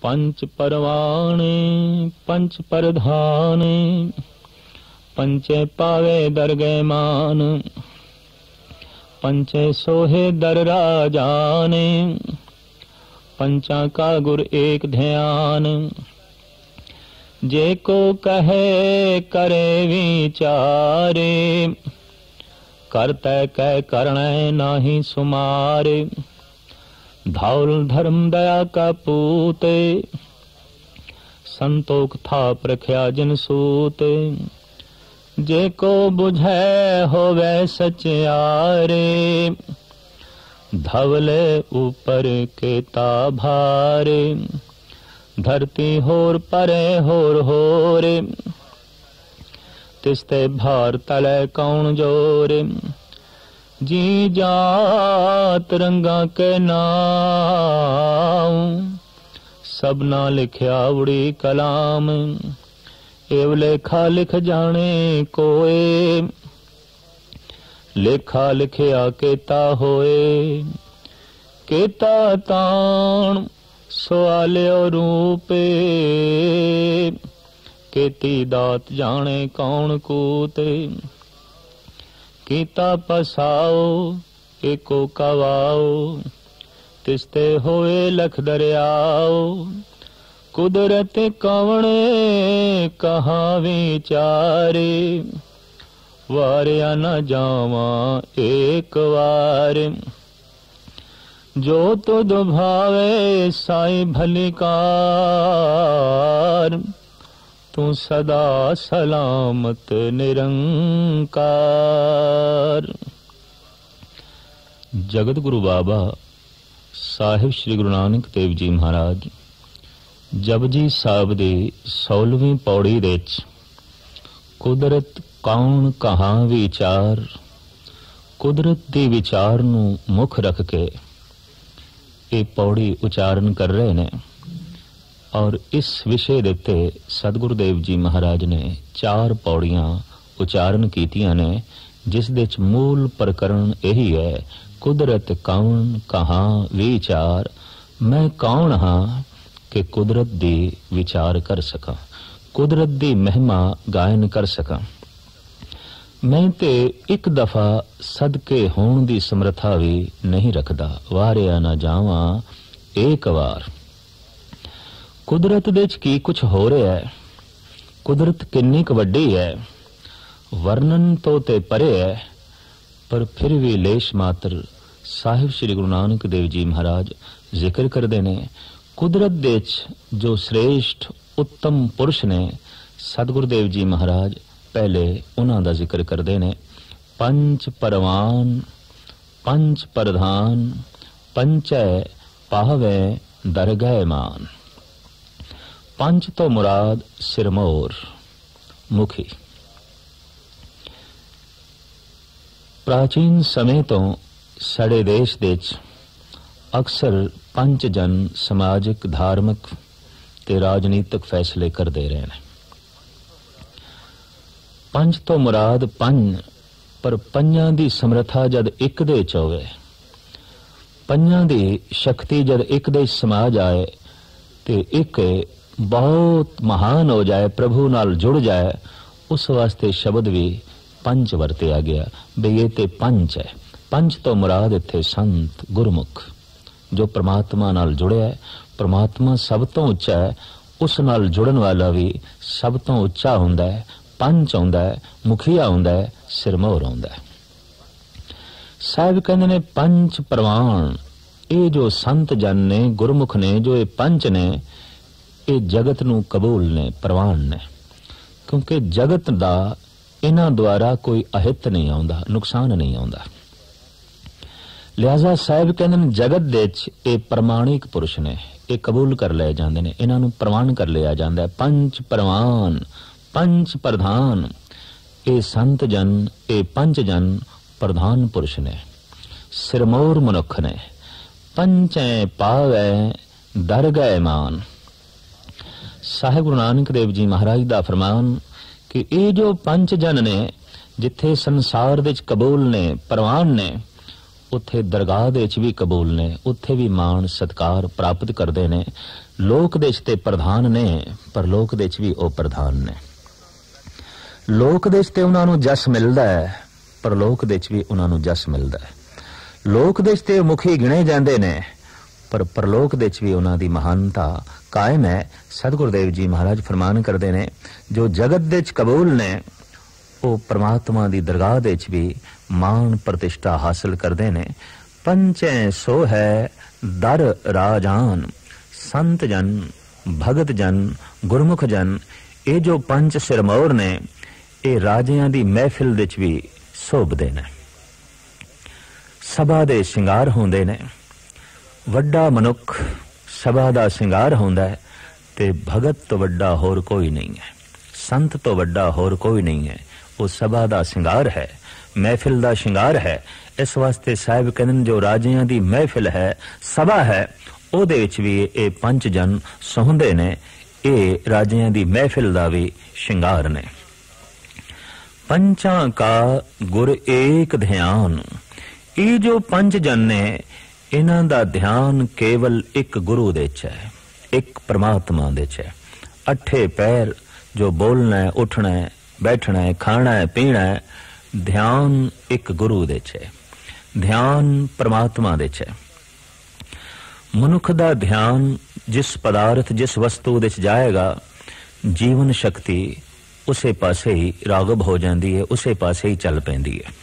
पंच परवाने पंच परधाने पंचे पावे दरगह मान पंचे सोहे दर राजाने पंचा का गुर एक ध्यान जे को कहे करे विचारे करते कह करणे नाही सुमारे धाउल धर्म दया का पूते संतोख था प्रख्या जिन सूते जे को बुझे होवे सचियारे धवले ऊपर के ताभारे धरती होर परे होर होरे तिस्ते भार तले कौन जोरे जी जात रंगा के नाम सबना लिखया उड़ी कलाम एव लेखा लिख जाने कोए लेखा लिखया केता होए केता ताण सवाल्यो रूपे केती दात जाने कौन कूते कीता पसाओ एको कवाओ तिस्ते होए लख दरियाओ कुदरत कवणे कहाँ विचारे वारिया न जावा एक वार जो तुद भावे साई भलिकार तू सदा सलामत निरंकार। जगत गुरु बाबा साहिब श्री गुरु नानक देव जी महाराज जपजी साहब दी 16वीं पौड़ी दे कुदरत कौन कहाँ विचार कुदरत दी विचार नू मुख रख के ये पौड़ी उच्चारण कर रहे ने और इस विषय देते सतगुरुदेव जी महाराज ने 4 पौड़ियां उच्चारण कीतियां ने जिस दे मूल प्रकरण यही है कुदरत कौन कहाँ विचार मैं कौन हाँ कि कुदरत दी विचार कर सका कुदरत दी महिमा गायन कर सका मैं ते एक दफा सदके होण दी समर्था भी नहीं रखदा वारिया ना जावा एक बार कुदरत दे की कुछ हो रहा है कुदरत किन्नी क वड्डी है वर्णन तो ते परे है पर फिर भी लेश मात्र साहिब श्री गुरु नानक देव जी महाराज जिक्र करते ने कुदरत दे जो श्रेष्ठ उत्तम पुरुष ने सतगुरुदेव जी महाराज पहले उन्हां दा जिक्र करते ने पंच परवान पंच प्रधान पंचै पाहवे दरगह मान पंच तो मुराद सिरमौर मुखी प्राचीन समय तो साडे देश दे अक्सर पंच जन समाजिक धार्मिक ते राजनीतिक फैसले करते रहे हैं पंच तो मुराद पंज पर पंजां दी समर्था जद एक दे च होवे पंजां दी शक्ति जद एक दे समा जाए ते एक बहुत महान हो जाए प्रभु नाल जुड़ जाए उस वास्ते शब्द भी पंच वरतिया गया बे ये ते पंच है पंच तो मुराद इत्थे संत गुरमुख जो परमात्मा नाल जुड़े है परमात्मा सब तो उच्चा है उस नाल जुड़न वाला भी सब तो उच्चा हुंदा है पंच हुंदा है मुखिया हुंदा है सिरमौर हुंदा है साहिब कहंदे ने पंच प्रवान ये जो संत जन ने गुरमुख ने जो ये पंच ने ये जगत नू कबूल ने प्रवान ने क्योंकि जगत दा इन्हां द्वारा कोई अहित नहीं आउंदा नुकसान नहीं आउंदा लिहाजा साहिब कहंदे ने जगत दे ये प्रमाणिक पुरुष ने ये कबूल कर ले जांदे ने इन्हां नू प्रवान कर लिया जांदा है पंच प्रवान पंच प्रधान ये संत जन ये पंच जन प्रधान पुरुष ने सिरमौर मनुख ने पंचै पावै दरगह मान साहिब गुरु नानक देव जी महाराज दा फरमान कि ये जो पंच जन ने जिथे संसार दे कबूल ने प्रवान ने उत्थे दरगाह दे विच भी कबूल ने, उत्थे भी मान सत्कार प्राप्त करते ने। लोक दे विच ते प्रधान ने, पर लोक दे विच भी वो प्रधान ने। लोक दे विच ते उन्हां नूं जस मिलदा है, पर लोक दे विच भी उन्हां नूं जस मिलदा है। लोक दे विच ते मुखी गिणे जांदे ने, पर परलोक दे विच भी उन्हां दी महानता कायम है। सतगुरुदेव जी महाराज फरमान करते ने, जो जगत दे विच कबूल ने वो परमात्मा दी दरगाह दे विच भी मान प्रतिष्ठा हासिल करते ने। पंचे सो है दर राजान, संत जन, भगत जन, गुरमुख जन, ये जो पंच सिरमौर ने ये राजियां दी महफिल दे विच भी शोभदे ने, सभा दे शिंगार होंदे ने। वड्डा मनुख सभा दा शिंगार होंदा है, ते भगत तो वड्डा होर कोई नहीं है, संत तो वड्डा होर कोई नहीं है। वो सभा दा शिंगार है, महफिल दा शिंगार है। इस वास्ते साहिब कहंदे जो राजियां दी महफिल है, सभा है, ओहदे विच भी ये पंच जन सोहंदे ने। ये राजियां दी महफिल दा भी शिंगार ने। पंचां का गुर एक ध्यान, ये जो पंच जन ने इन्हां दा ध्यान केवल एक गुरु दे च है, एक परमात्मा दे च है। अठे पैर जो बोलना है, उठना है, बैठना है, खाना है, पीना है, ध्यान एक गुरु दे च है, ध्यान परमात्मा दे च है। मनुख दा ध्यान जिस पदार्थ जिस वस्तु दे च जाएगा, जीवन शक्ति उसे पासे ही रागब हो जाती है, उसे पासे ही चल पैंदी है।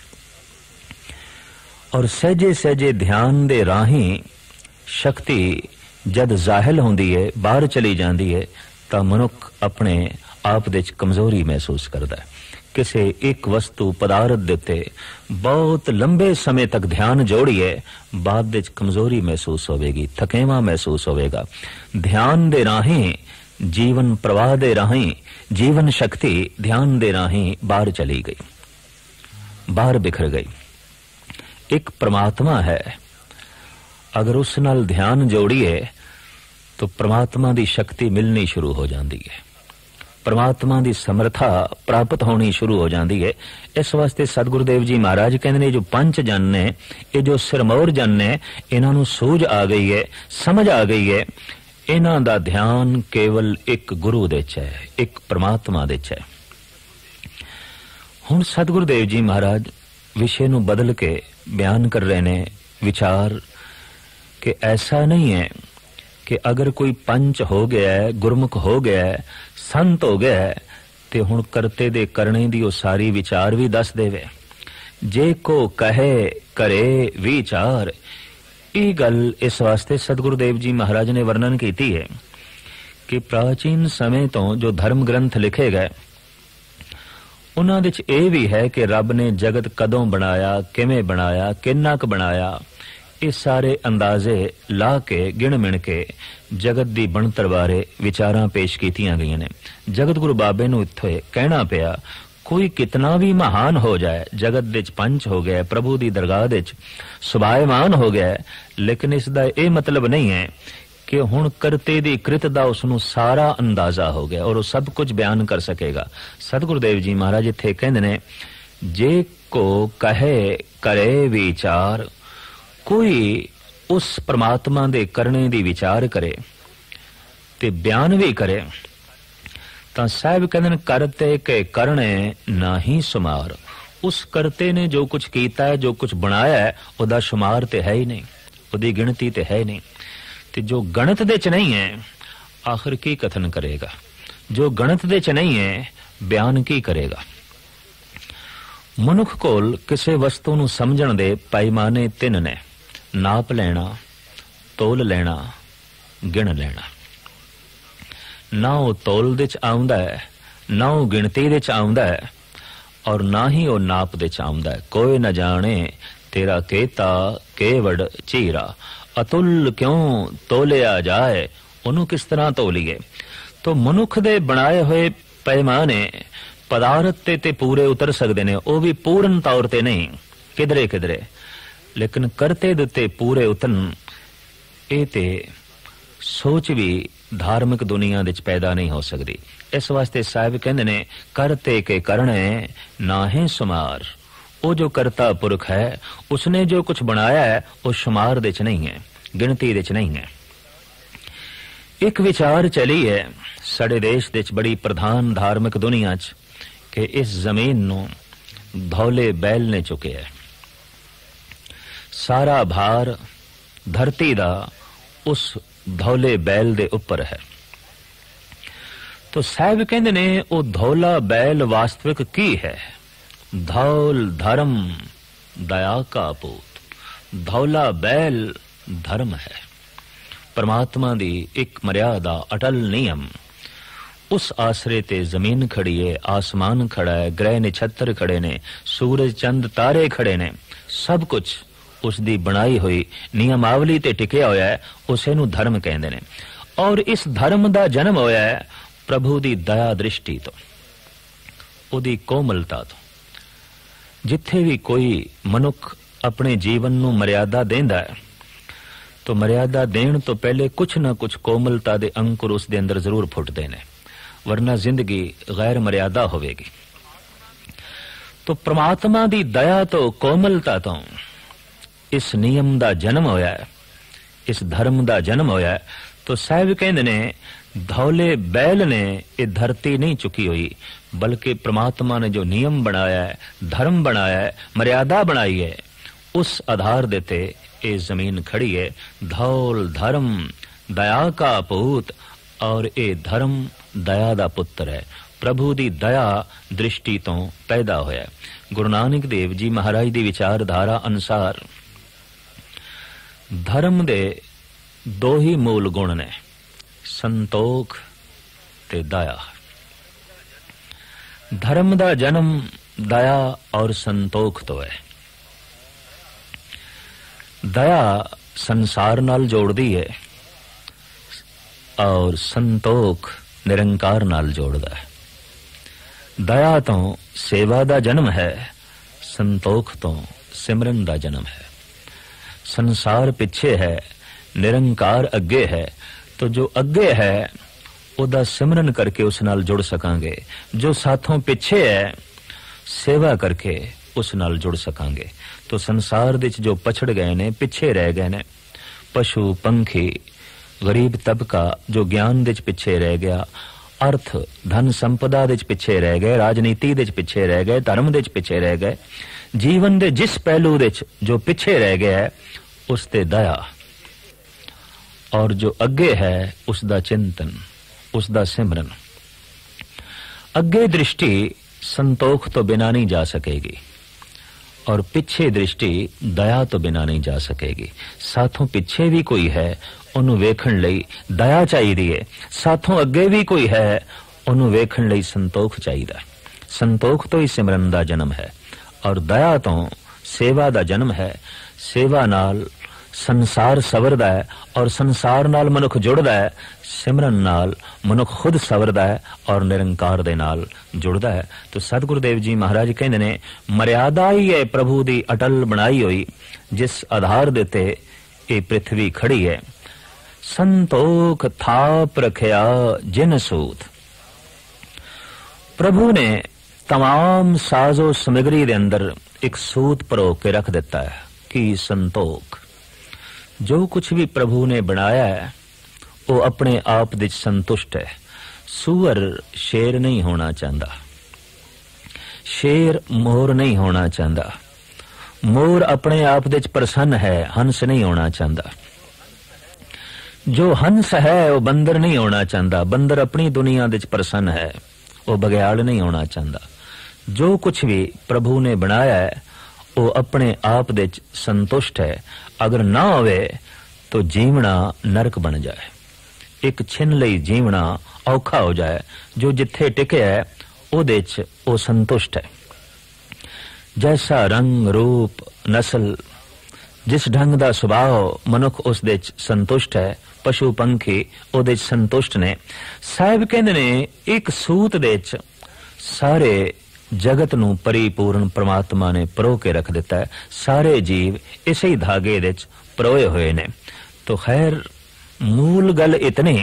और सहजे सहजे ध्यान दे राही शक्ति जद जाहिल होंदी है, बाहर चली जाती है, तो मनुख अपने आप दे कमजोरी महसूस करता है। किसी एक वस्तु पदार्थ देते बहुत लंबे समय तक ध्यान जोड़िए, बाद दे कमजोरी महसूस होगी, थकेवा महसूस होगा। ध्यान दे राही जीवन प्रवाह दे राही जीवन शक्ति ध्यान दे राही बाहर चली गई, बाहर बिखर गई। एक परमात्मा है, अगर उस नाल ध्यान जोड़िए तो परमात्मा दी शक्ति मिलनी शुरू हो जाती है, परमात्मा दी समर्था प्राप्त होनी शुरू हो जाती है। इस वास्ते सतगुरुदेव जी महाराज कहते ने, जो पंच जन ने, ये जो सिरमौर जन ने, इन्हां नूं सूझ आ गई है, समझ आ गई है, इन्हां दा ध्यान केवल एक गुरु दे च है, एक परमात्मा दे च है। हुण सतगुरुदेव जी महाराज विषय नूं बदल के बयान कर रहे ने विचार कि ऐसा नहीं है कि अगर कोई पंच हो गया है, गुरमुख हो गया है, संत हो गया है, तो हुण करते दे करने दी वो सारी विचार भी दस देवे। जे को कहे करे विचार, ये गल इस वास्ते सतगुरुदेव जी महाराज ने वर्णन कीती है कि प्राचीन समय तो जो धर्म ग्रंथ लिखे गए उन्हां विच ये भी है कि रब ने जगत कदों बनाया, किवें बनाया, किन्ना क बनाया, ये सारे अंदाजे ला के गिण मिण के जगत दी बनतर बारे विचारां पेश कीतियां गईयां ने। जगत गुरु बाबे नूं इत्थे कहना पिया, कोई कितना भी महान हो जाए, जगत दे पंच हो गया, प्रभु दी दरगाह दे सुभायमान हो गया, लेकिन इसदा ये मतलब नहीं है कि हुण करते दी कृत दा उसनूं सारा अंदाजा हो गया और वो सब कुछ बयान कर सकेगा। सतगुरुदेव जी महाराज इत्थे कहंदे ने, जे को कहे करे विचार, कोई उस परमात्मा दे करने दी विचार करे ते बयान भी करे, तां साहिब कहंदे ने, करते के करने नाही शुमार। उस करते ने जो कुछ कीता है, जो कुछ बनाया है, उहदा शुमार ते है ही नहीं, उहदी गिणती ते है ही नहीं। ते जो गणत दे च नहीं है, आखिर की कथन करेगा? जो गणत दे च नहीं है, बयान की करेगा? मनुख कोल किसी वस्तु नूं समझण दे पैमाने तिन ने, नाप लेना, तोल लेना, गिण लेना। ना वो तोल दे च आउंदा है, ना वो गिणती दे च आउंदा है, और ना ही वो नाप दे च आउंदा है। कोई न जाने तेरा केता केवड़ चीरा, अतुल क्यों तोलिया जाए, उन्हों किस तरह तोलीए। तो मनुख दे बनाए हुए पैमाने पदार्थ ते पूरे उतर सकते ने, वो भी पूर्ण तौर ते नहीं, किधरे किधरे, लेकिन करते दे पूरे उतरन ये ते सोच भी धार्मिक दुनिया दे पैदा नहीं हो सकती। इस वास्ते साहिब कहंदे ने, करते के करने नाहे सुमार, वो जो करता पुरख है, उसने जो कुछ बनाया है वो शुमार दे च नहीं है, गिनती दे च नहीं है। एक विचार चली है साडे देश दे च बड़ी प्रधान धार्मिक दुनिया च कि इस जमीन नूं धौले बैल ने चुके है, सारा भार धरती दा उस धौले बैल दे उपर है। तो साहब कहंदे ने वो धौला बैल वास्तविक की है? धौल धर्म दया का पूत। धौला बैल धर्म है, परमात्मा दी एक मर्यादा अटल नियम। उस आसरे ते जमीन खड़ी है, आसमान खड़ा है, ग्रह नक्षत्र खड़े ने, सूरज चंद तारे खड़े ने, सब कुछ उस दी बनाई हुई नियमावली ते टिकिया होया है, उसे नू धर्म कहंदे ने। और इस धर्म दा जन्म होया है प्रभु दी दया दृष्टि तो, उदी कोमलता तो। जिथे भी कोई मनुख अपने जीवन नू मर्यादा देंदा है तो मर्यादा देण तो पहले कुछ ना कुछ कोमलता दे अंकुर उस दे अंदर जरूर फुटदे ने, वरना जिंदगी गैर मर्यादा होवेगी। तो परमात्मा दी दया तो कोमलता तो इस नियम दा जन्म होया है, इस धर्म दा जन्म होया है। तो साहब कहंदे ने धौले बैल ने ये धरती नहीं चुकी हुई, बल्कि परमात्मा ने जो नियम बनाया है, धर्म बनाया है, मर्यादा बनाई है, उस आधार देते ये जमीन खड़ी है। धौल धर्म दया का पूत, और ये धर्म दया दा पुत्र है, प्रभु दी दया दृष्टि तो पैदा होया। गुरु नानक देव जी महाराज दी विचारधारा अनुसार धर्म दे दो ही मूल गुण ने, संतोख ते दया। धर्म दा जन्म दया और संतोख तो है। दया संसार नाल जोड़दी है और संतोख निरंकार नाल जोड़दा है। दया तो सेवा दा जन्म है, संतोख तो सिमरन दा जन्म है। संसार पिछे है, निरंकार अगे है, तो जो अगे है उदा सिमरन करके उस नाल जुड़ सकांगे, जो साथों पिछे है सेवा करके उस नाल जुड़ सकांगे। तो संसार विच जो पछड़ गए ने, पिछे रह गए ने, पशु पंखी गरीब तबका जो ज्ञान दे पिछे रह गया, अर्थ धन संपदा दे पिछे रह गए, राजनीति दे पिछे रह गए, धर्म दे पिछे रह गए, जीवन दे जिस पहलू दे जो पिछे रह गया है उस ते दया, और जो अगे है उसदा चिंतन, उसदा सिमरन। अगे दृष्टि संतोख तो बिना नहीं जा सकेगी और पीछे दृष्टि दया तो बिना नहीं जा सकेगी। साथों पीछे भी कोई है उन्हें वेखण लई दया चाहिए, साथों अगे भी कोई है उन्हें वेखण लई संतोख चाहिए। संतोख तो ही सिमरन दा जन्म है और दया तो सेवा दा जन्म है। सेवा नाल संसार सवरदा है और संसार नाल मनुख जुड़दा है, सिमरन नाल मनुख खुद सवरदा है और निरंकार दे नाल जुड़दा है। तो सतगुरुदेव जी महाराज कहंदे ने मर्यादा ही है प्रभु दी अटल बनाई हुई, जिस आधार देते ये पृथ्वी खड़ी है। संतोख थाप रखया जिन सूत। प्रभु ने तमाम साजो सामग्री दे अंदर एक सूत परो के रख देता है कि संतोख। जो कुछ भी प्रभु ने बनाया है वो अपने आप विच संतुष्ट है। सूअर शेर नहीं होना चाहता, शेर मोर नहीं होना चाहता, मोर अपने आप विच प्रसन्न है, हंस नहीं होना चाहता। जो हंस है वो बंदर नहीं होना चाहता, बंदर अपनी दुनिया विच प्रसन्न है, वो बघियाड़ नहीं होना चाहता। जो कुछ भी प्रभु ने बनाया है वो अपने आप विच संतुष्ट है। अगर ना होवे तो जीवना नरक बन जाए, एक छिन लई जीवना औखा हो जाए। जो जिथे टिके है उहदे च वो संतुष्ट है। जैसा रंग रूप नस्ल जिस ढंग दा सुभाव मनुख उस दे च संतुष्ट है, पशु पंखी उहदे च संतुष्ट ने। साहिब कहंदे ने एक सूत दे च सारे जगत नू परिपूर्ण परमात्मा ने परो के रख दिता है। सारे जीव इसे ही धागे दे च परोए हुए ने। तो खैर मूल गल इतनी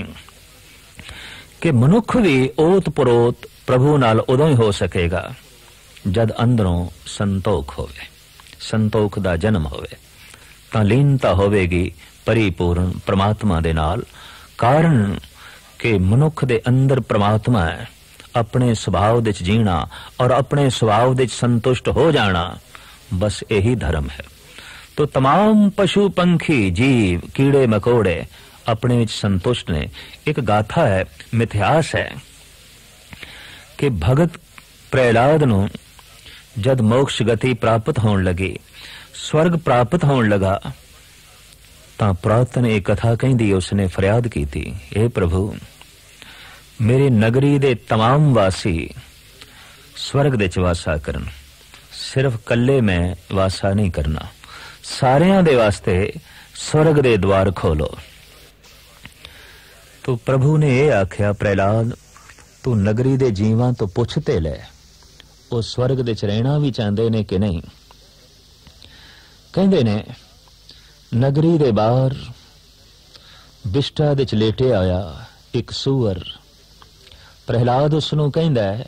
कि मनुख भी ओत परोत प्रभु नाल उदों ही हो सकेगा जद अंदरों संतोख होवे, संतोख दा जन्म होवे, तां लीनता होवेगी परिपूर्ण परमात्मा दे नाल। कारण कि मनुख दे अंदर परमात्मा है, अपने सुभाव दे जीना और अपने सुभाव दे संतुष्ट हो जाना, बस यही धर्म है। तो तमाम पशु पंखी जीव कीड़े मकोड़े अपने विच संतुष्ट ने। एक गाथा है, मिथ्यास है कि भगत प्रहलाद नूं जद मोक्ष गति प्राप्त होने लगी, स्वर्ग प्राप्त होने लगा, तां पुरातन एक कथा कहिंदी उसने फरियाद की थी, हे प्रभु मेरी नगरी दे तमाम वासी स्वर्ग दे च वासा करन, सिर्फ कल्ले मैं वासा नहीं करना, सारियां दे वास्ते स्वर्ग दे द्वार खोलो। तो प्रभु ने यह आख्या, प्रहलाद तू नगरी दे जीवां तो पुछते ले, वो स्वर्ग दे च रहना भी चाहते ने कि नहीं। कहंदे ने नगरी दे बाहर बिष्टा दे च लेटे आया एक सूअर। प्रहलाद उसनूं कहंदा है,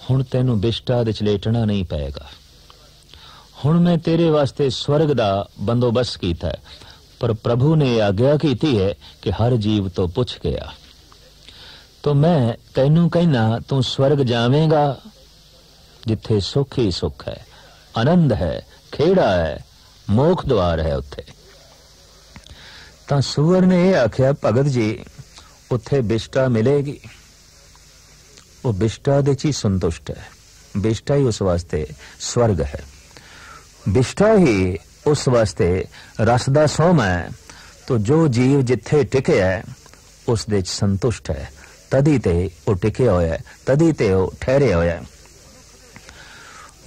हुण तैनूं बिष्टा दे च लेटना नहीं पएगा, हुण मैं तेरे वास्ते स्वर्ग दा बंदोबस्त कीता है। पर प्रभु ने आग्ञा कीती है कि हर जीव तो पुछ गया, तो मैं तैनूं कहना तू स्वर्ग जावेगा जिथे सुख ही सुख है, आनंद है, खेड़ा है, मोख द्वार है उत्थे। तां सूअर ने यह आख्या, भगत जी उत्थे बिष्टा मिलेगी, वो बिष्टा दे च ही संतुष्ट है, बिष्टा ही उस वास्ते स्वर्ग है, बिष्टा ही उस वास्ते रस दा सोमा है। तो जो जीव जिथे टिके है उस दे च संतुष्ट है, तदी ते वो टिके होया है, तदी ते वो ठहरे होया है।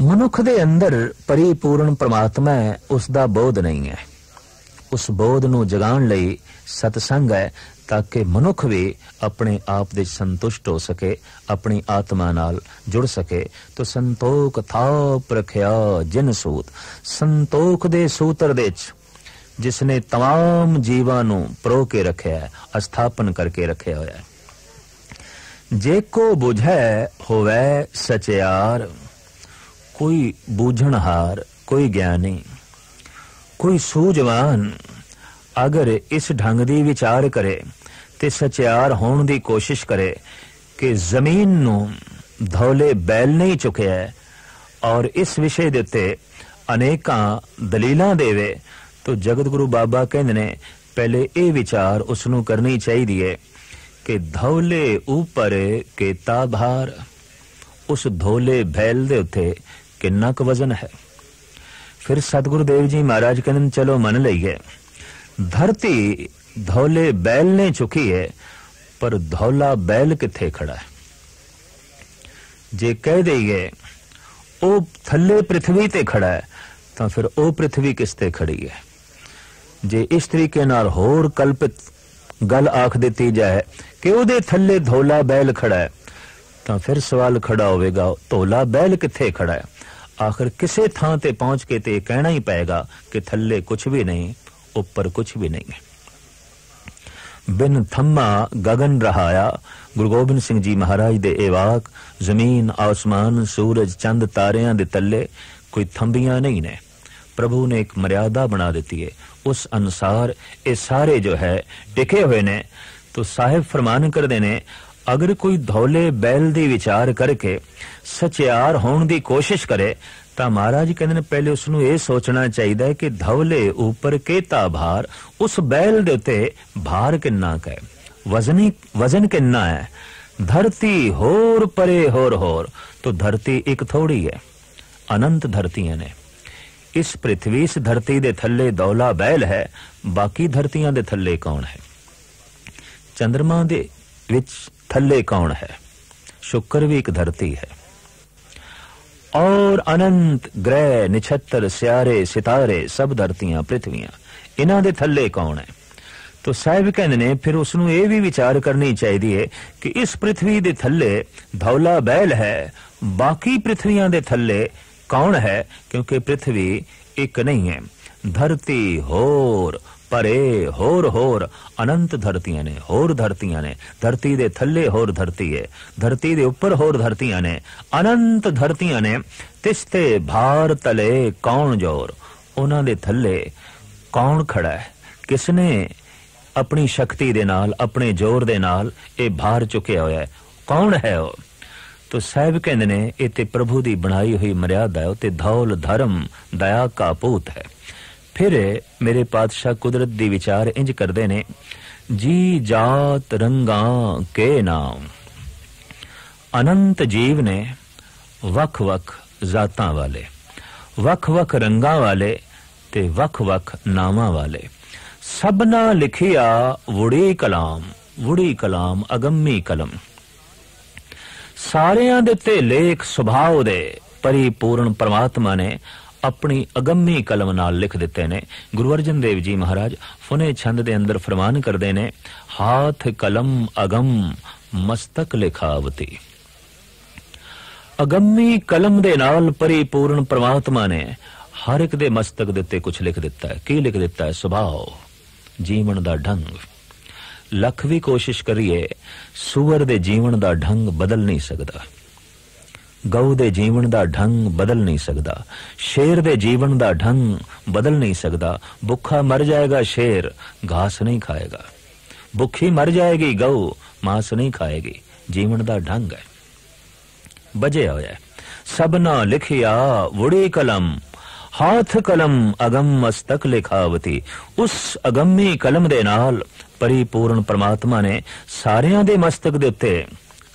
मनुख दे अंदर परिपूर्ण परमात्मा है, उसदा बोध नहीं है। उस बोध नूं जगाण लई सतसंग है, ताकि मनुख भी अपने आप दे संतुष्ट हो सके, अपनी आत्मा नाल जुड़ सके। तो संतोख थाप रखिया जिन सूत, संतोख दे सूत्र दे जिसने तमाम जीवां नूं परो के रखिया है, स्थापन करके रखिया होया है। जे को बुझै होवै सचियार, कोई बूझणहार, कोई ज्ञानी, कोई सूझवान अगर इस ढंग दी विचार करे ते सचियार होने दी कोशिश करे कि जमीन नूं धौले बैल नहीं चुकिया है और इस विषय दे उत्ते अनेकां दलीलां देवे, तो जगत गुरु बाबा कहंदे ने पहले ये विचार उसनूं करनी चाहिए कि धौले ऊपर केता भार, उस धौले बैल दे उत्ते किन्ना क वजन है। फिर सतगुरु देव जी महाराज कहंदे चलो मन लईए, धरती धौले बैल ने चुकी है, पर धौला बैल किथे खड़ा है। जे कह दईए ओ थल्ले पृथ्वी ते खड़ा है, तो फिर ओ पृथ्वी किसते खड़ी है। जे इस तरीके नाल होर कल्पित गल आख देती जाए कि उहदे थल्ले धौला बैल खड़ा है, तो फिर सवाल खड़ा होवेगा धौला बैल किथे खड़ा है। आखिर किसे थां ते पहुंच के ते कहना ही पएगा कि थल्ले कुछ भी नहीं, ऊपर कुछ भी नहीं है। बिन थम्मा गगन रहाया, गुरु गोबिंद सिंह जी महाराज दे एवाक, जमीन आसमान सूरज चंद तारियां दे तले कोई थंबियां नहीं ने। प्रभु ने एक मर्यादा बना देती है, उस अनुसार ये सारे जो है टिके हुए ने। तो साहिब फरमान कर देने, अगर कोई धौले बैल दी विचार करके सचियार होने दी कोशिश करे, तो महाराज कहते ने पहले उसनू ये सोचना चाहिए कि धौले ऊपर केता भार, उस बैल दे उत्ते भार किन्ना का है, वजन किन्ना है। धरती होर परे होर, तो धरती एक थोड़ी है, अनंत धरतियां ने। इस पृथ्वी इस धरती दे थल्ले धौला बैल है, बाकी धरतियां दे थल्ले कौन है। चंद्रमा दे विच थल्ले कौन है, शुक्र भी एक धरती है। और अनंत ग्रह निछत्तर स्यारे सितारे सब धरतियां पृथ्वियां, इन्हां दे थल्ले कौन है। तो साहिब कहंदे ने फिर उसनू ये भी विचार करनी चाहिए कि इस पृथ्वी दे थल्ले धौला बैल है, बाकी पृथ्वियां दे थल्ले कौन है, क्योंकि पृथ्वी एक नहीं है। धरती होर परे होर होर अनंत धरतियां ने, होर धरतियां ने, धरती दे थल्ले होर धरती है, धरती दे उपर होर धरतियां ने, अनंत धरतियां ने, तिसते भार तले कौन जोर, उन्हां दे थल्ले कौन खड़ा है, किसने अपनी शक्ति दे नाल, अपने जोर दे नाल ये भार चुकिया होया है, कौन है वो? तो साहब कहंदे ने इत्ते प्रभु दी बनाई हुई मर्यादा है, उत्ते धौल धर्म दया का पूत है। फिर मेरे पातशाह कुदरत दी विचार इंज करदे ने, जी जात रंगा के नाम, अनंत जीव ने वख वख जातां वाले, वख वख रंगां वाले ते वख वख नामां वाले, सबना लिखिया वुड़ी कलाम, वुड़ी कलाम अगम्मी कलम, सारियां दिते लेख सुभाव दे परिपूर्ण परमात्मा ने अपनी अगम्मी कलम नाल लिख दिते ने। गुरु अर्जन देव जी महाराज फुने छंद दे अंदर फरमान करदे ने, हाथ कलम अगम मस्तक लिखावती। अगम्मी कलम दे नाल परिपूर्ण परमात्मा ने हर एक दे मस्तक दे उत्ते कुछ लिख दिता है। की लिख दिता है? सुभाव, जीवन दा ढंग। लख भी कोशिश करिए, सूअर दे जीवन दा ढंग बदल नहीं सकदा, गऊ दे जीवन दा ढंग बदल नहीं सकदा, शेर दे जीवन दा ढंग बदल नहीं सकदा। भुखा मर जाएगा शेर, घास नहीं खाएगा, भुखी मर जाएगी गऊ, मांस नहीं खाएगी। जीवन दा ढंग है, बजे होया है। सबना लिखिया वुड़ी कलम, हाथ कलम अगम मस्तक लिखावती। उस अगम्मी कलम दे नाल परिपूर्ण परमात्मा ने सारियां दे मस्तक दे उत्ते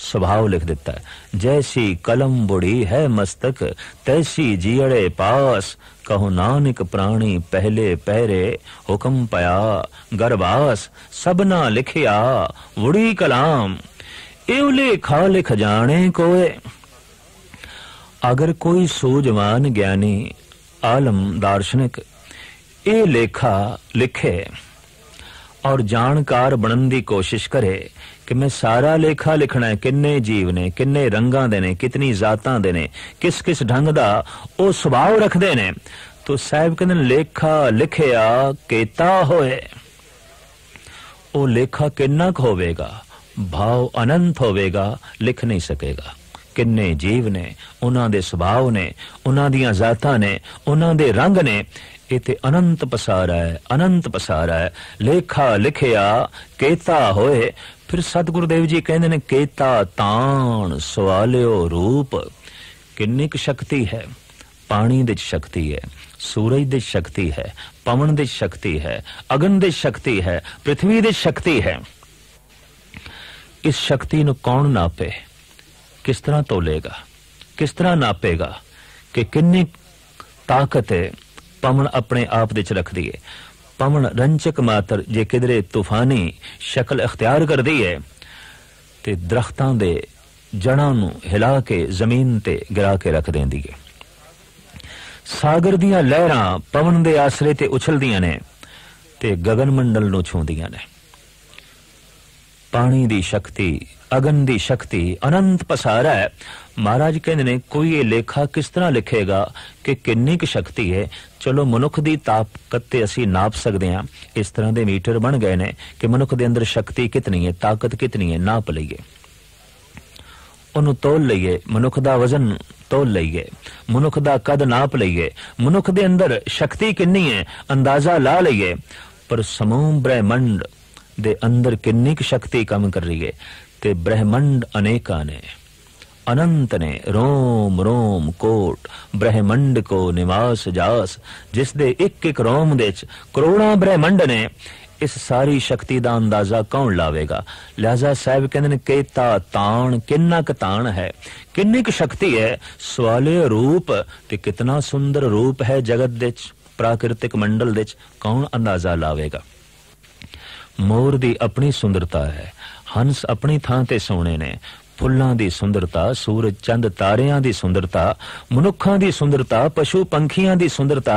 स्वभाव लिख दिता है। जैसी कलम बुड़ी है मस्तक, तैसी जियड़े पास, कहो नानक प्राणी पहले पहरे, हुक्म पया गरबास। सबना लिखिया वुड़ी कलाम, एव लेखा लिख जाने कोय। अगर कोई सूझवान ज्ञानी आलम दार्शनिक ये लेखा लिखे और जानकार बनने की कोशिश करे कि मैं सारा लेखा लिखना है, किन्ने जीव ने, किन्ने रंगां दे ने, कितनी जातां दे ने, किस किस ढंग दा ओ सुभाव रखदे ने, तो साहब कहंदे लेखा लिखिया केता होए। ओ लेखा किन्ना क होवेगा, भाव अनंत होवेगा, लिख नहीं सकेगा। किन्ने जीव ने, उन्हां दे सुभाव ने, उन्हां दियां जातां ने, उन्हां दे रंग ने, इते अनंत पसारा है, अनंत पसारा है। लेखा लिखिया केता होए। फिर सतगुरुदेव जी कहंदे ने, केता ताण सवालियो रूप। किन्नी क शक्ति है? पानी दे शक्ति है, सूरज दे शक्ति है, पवन दे शक्ति है, अगन दे शक्ति है, पृथ्वी दे शक्ति है। इस शक्ति नूं कौन नापे? किस तरह तोलेगा, किस तरह नापेगा कि किन्नी ताकत है पवन अपने आप दे च रख दी है। पवन रंचक मात्र जे किधरे तूफानी शक्ल अख्तियार कर दी है ते दरख्तां दे जड़ां नूं हिला के जमीन ते गिरा के रख देंदी है। सागर दियां लहरां पवन दे आसरे ते उछलदियां ने ते गगन मंडल नूं छूंदियां ने। पानी दी शक्ति, अगन दी शक्ति अनंत पसारा है। महाराज कहंदे ने कोई ये लेखा किस तरह लिखेगा कि किन्नी क शक्ति है। चलो मनुख दी ताकत ते असी नाप सकते हैं, इस तरह दे मीटर बन गए ने कि मनुख दे अंदर शक्ति कितनी है, ताकत कितनी है, नाप लईए, उन्होंने तोल लईए। मनुख दा वजन तोल लईए, मनुख दा कद नाप लईए, मनुख दे अंदर शक्ति किन्नी है अंदाजा ला लईए। पर समूह ब्रह्मंड दे अंदर किन्नी क शक्ति कम कर रही है ते ब्रह्मंड अनेका ने, अनंत ने, रोम रोम कोट ब्रह्मंड को निवास जास। जिस दे एक एक रोम दे करोड़ां ब्रह्मंड ने, इस सारी शक्ति दा अंदाजा कौन लावेगा। लिहाजा साहब कहंदे ने केता ताण, किन्ना क ताण है, किन्नी क शक्ति है। सवाले रूप ते कितना सुंदर रूप है जगत दे प्राकृतिक मंडल दे, कौन अंदाजा लावेगा। मोर दी अपनी सुंदरता है, हंस अपनी थां ते सोने ने, फुल्लां दी सुंदरता, सूरज चंद तारियां दी सुंदरता, मनुखां दी सुंदरता, पशु पंखियां दी सुंदरता,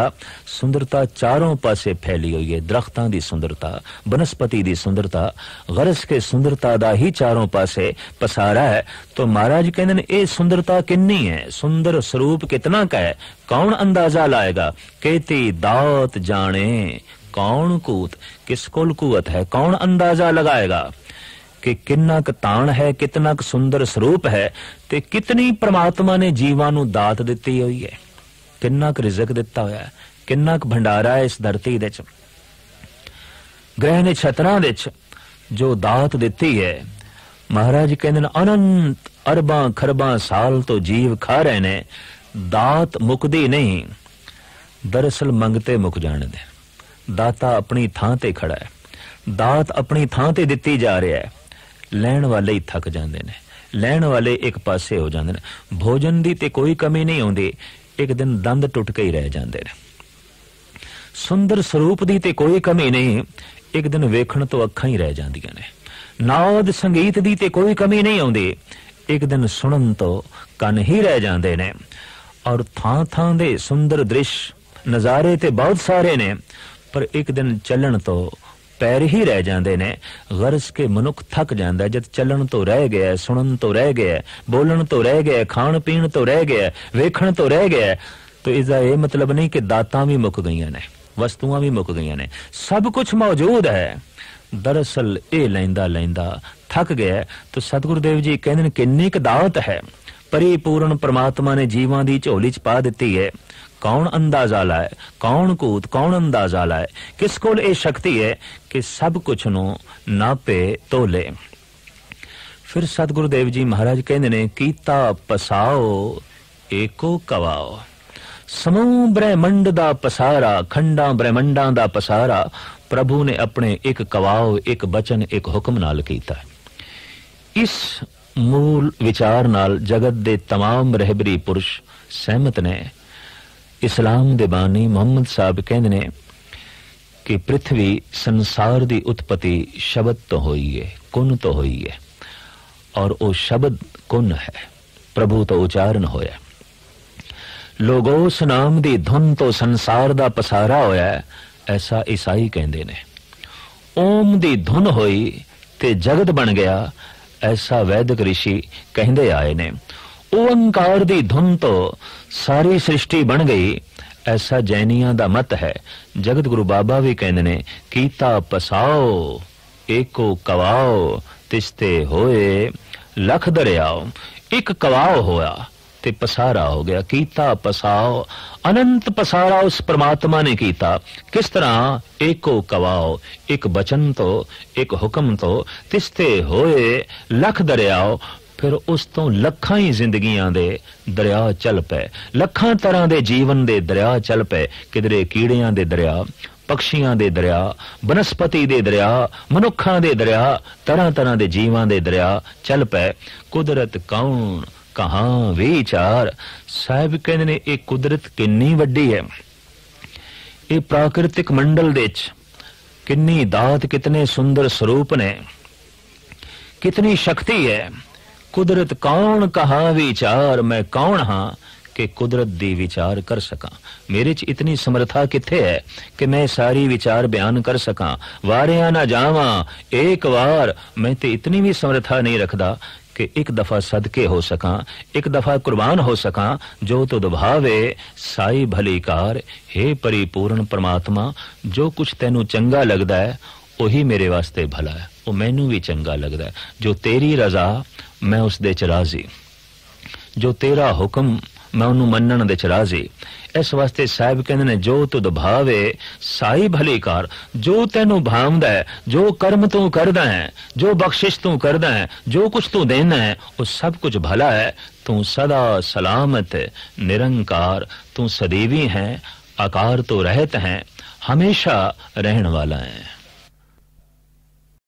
सुंदरता चारों पासे फैली हुई है। दरख्तां दी सुंदरता, वनस्पति दी सुंदरता, गरज के सुंदरता दा ही चारों पासे पसारा है। तो महाराज कहंदे ने ये सुंदरता किन्नी है, सुंदर स्वरूप कितना का है, कौन अंदाजा लाएगा। कहती दात जाने कौन कूत, किस कोल कुवत है, कौन अंदाजा लगाएगा कि कितना क ताण है, कितना क सुंदर स्वरूप है ते कितनी परमात्मा ने जीवां नूं दात दित्ती हुई है, कितना क रिज़क दिता होया है, कितना क भंडारा है इस धरती दे च, ग्रह ने छतरां दे च जो दात दित्ती है। महाराज कहंदे ने अनंत अरबां खरबां साल तो जीव खा रहे ने, दात मुकदी नहीं। दरअसल मंगते मुक जाने दे, दाता अपनी थां ते खड़ा है, दात अपनी थां ते दित्ती जा रहा है, लैण वाले ही थक जाते ने, लैण वाले एक पासे हो जाते ने। भोजन दी ते कोई कमी नहीं आउंदी, एक दिन दंद टुट के ही रह जाते ने। सुंदर स्वरूप दी ते कोई कमी नहीं, एक दिन वेखण तो अखां ही रह जांदियां ने। नाद संगीत दी ते कोई कमी नहीं आउंदी, एक दिन सुनन तो कन ही रह जाते ने। और थां थां दे सुंदर दृश्य नजारे ते बहुत सारे ने, पर एक दिन चलन तो पैर ही रह जाते ने। गरज के मनुख थक जाता, जब चलन तो रह गया, सुनन तो रह गया, बोलन तो रह गया, खाण पीण तो रह गया, वेखण तो रह गया, तो इसका यह मतलब नहीं कि दातां भी मुक गई ने, वस्तुआं भी मुक गई ने, सब कुछ मौजूद है। दरअसल ये लैंदा लैंदा थक गया। तो सतगुरुदेव जी कहते हैं किन्नी क दात है परिपूर्ण परमात्मा ने जीवां दी झोली च पा दित्ती है। कौन अंदाजा लाए, कौन कूत, कौन अंदाजा लाए, किस कोल ये शक्ति है कि सब कुछ नु नापे तोले। फिर सतगुरुदेव जी महाराज कहते ने कीता पसाओ एको कवाओ। समूह ब्रह्मंड दा पसारा, खंडा ब्रह्मंडा दा पसारा प्रभु ने अपने एक कवाओ, एक बचन, एक हुक्म नाल कीता। इस मूल विचार नाल जगत दे तमाम रहबरी पुरुष सहमत ने। इस्लाम दे बानी मुहम्मद साहब कहंदे ने कि पृथ्वी संसार दी उत्पत्ति शब्द तो हुई है, कुन तो हुई है, और वो शब्द कुन है, प्रभु तो उच्चारण होया। लोगोस नाम दी धुन तो संसार दा पसारा होया, ऐसा ईसाई कहंदे ने। ओम दी धुन होई ते जगत बन गया, ऐसा वैदिक ऋषि कहंदे आए ने। ओंकार दी धुन तो सारी सृष्टि बन गई, ऐसा जैनियां दा मत है। जगत गुरु बाबा भी कहंदे ने कीता पसाओ एको कवाओ, तिस्ते होए लख दरियाओ। एक कवाओ होया ते पसारा हो गया। कीता पसाओ, अनंत पसारा उस परमात्मा ने कीता। किस तरह? एको कवाओ, एक बचन तो, एक हुक्म तो, तिस्ते होए लख दरियाओ। फिर उस तो लखां ही जिंदगियां दे दरिया चल पे, लखां तरह दे जीवन दे दरिया चल पे। किधरे कीड़ियां दे दरिया, पक्षियां दे दरिया, बनस्पति दे दरिया, मनुखां दे दरिया, तरह तरह दे जीवां दे दरिया चल पे। कुदरत कौन कहां विचार। साहब कहंदे ने ये कुदरत किन्नी वड्डी है, ये प्राकृतिक मंडल दे च किन्नी दात, कितने सुंदर स्वरूप ने, कितनी शक्ति है। कुदरत कौन कहां विचार, मैं कौन हां कि कुदरत दी विचार कर सका। मेरे च इतनी समर्था किथे है कि मैं सारी विचार बयान कर सका। वारिया ना जावा एक बार, मैं ते इतनी भी समर्था नहीं रखदा कि एक दफा सदके हो सका, एक दफा कुर्बान हो सका। जो तुद भावे साई भली कार। हे परिपूर्ण परमात्मा, जो कुछ तेनू चंगा लगदा है वही मेरे वास्ते भला है, वो मैनू भी चंगा लगदा है। जो तेरी रजा मैं उस दे च राजी, जो तेरा हुक्म मैं उन्होंने मनण दे च राजी। इस वास्ते साहब कहते ने जो तुद भावे साई भली कार। जो तेनू भावदा है, जो कर्म तू करदा है, जो बख्शिश तू करदा है, जो कुछ तू देना है, वो सब कुछ भला है। तू सदा सलामत निरंकार, तू सदैवी है, आकार तो रहत है, हमेशा रहने वाला है।